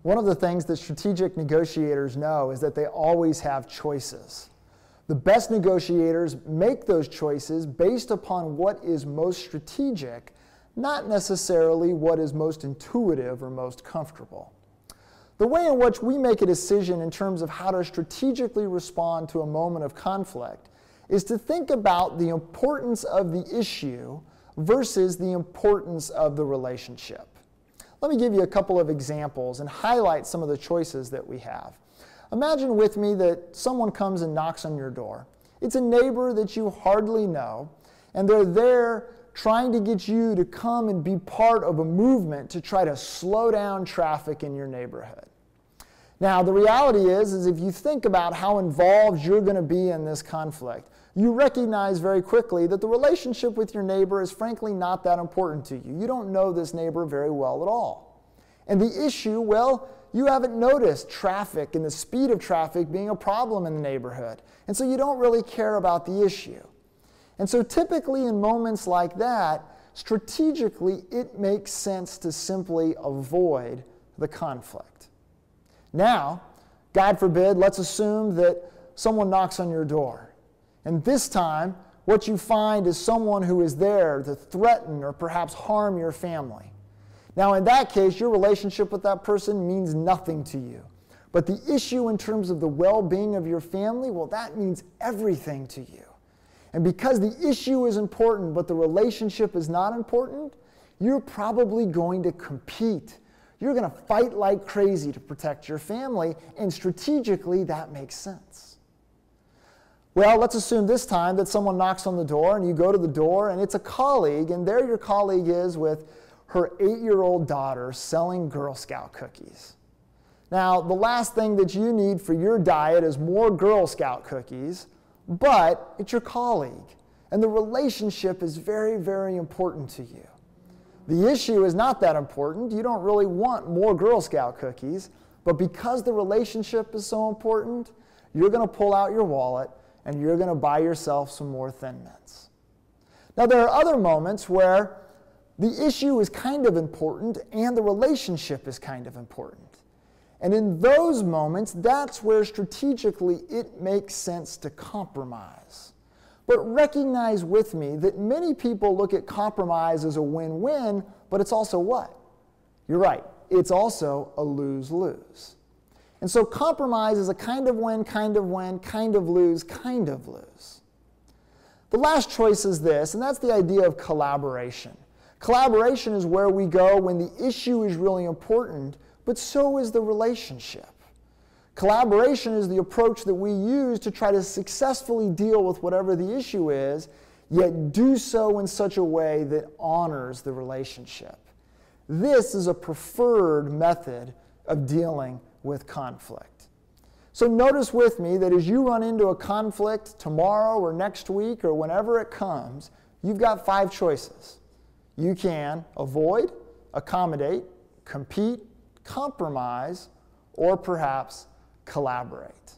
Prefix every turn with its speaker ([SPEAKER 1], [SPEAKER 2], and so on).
[SPEAKER 1] One of the things that strategic negotiators know is that they always have choices. The best negotiators make those choices based upon what is most strategic, not necessarily what is most intuitive or most comfortable. The way in which we make a decision in terms of how to strategically respond to a moment of conflict is to think about the importance of the issue versus the importance of the relationship. Let me give you a couple of examples and highlight some of the choices that we have. Imagine with me that someone comes and knocks on your door. It's a neighbor that you hardly know, and they're there trying to get you to come and be part of a movement to try to slow down traffic in your neighborhood. Now, the reality is if you think about how involved you're going to be in this conflict, you recognize very quickly that the relationship with your neighbor is frankly not that important to you. You don't know this neighbor very well at all. And the issue, well, you haven't noticed traffic and the speed of traffic being a problem in the neighborhood. And so you don't really care about the issue. And so typically in moments like that, strategically it makes sense to simply avoid the conflict. Now, God forbid, let's assume that someone knocks on your door. And this time, what you find is someone who is there to threaten or perhaps harm your family. Now, in that case, your relationship with that person means nothing to you. But the issue in terms of the well-being of your family, well, that means everything to you. And because the issue is important, but the relationship is not important, you're probably going to compete. You're going to fight like crazy to protect your family, and strategically, that makes sense. Well, let's assume this time that someone knocks on the door, and you go to the door, and it's a colleague, and there your colleague is with her 8-year-old daughter selling Girl Scout cookies. Now, the last thing that you need for your diet is more Girl Scout cookies, but it's your colleague, and the relationship is very, very important to you. The issue is not that important. You don't really want more Girl Scout cookies, but because the relationship is so important, you're going to pull out your wallet and you're going to buy yourself some more Thin Mints. Now, there are other moments where the issue is kind of important and the relationship is kind of important. And in those moments, that's where strategically it makes sense to compromise. But recognize with me that many people look at compromise as a win-win, but it's also what? You're right, it's also a lose-lose. And so compromise is a kind of win, kind of win, kind of lose, kind of lose. The last choice is this, and that's the idea of collaboration. Collaboration is where we go when the issue is really important, but so is the relationship. Collaboration is the approach that we use to try to successfully deal with whatever the issue is, yet do so in such a way that honors the relationship. This is a preferred method of dealing with conflict. So notice with me that as you run into a conflict tomorrow or next week or whenever it comes, you've got 5 choices. You can avoid, accommodate, compete, compromise, or perhaps collaborate.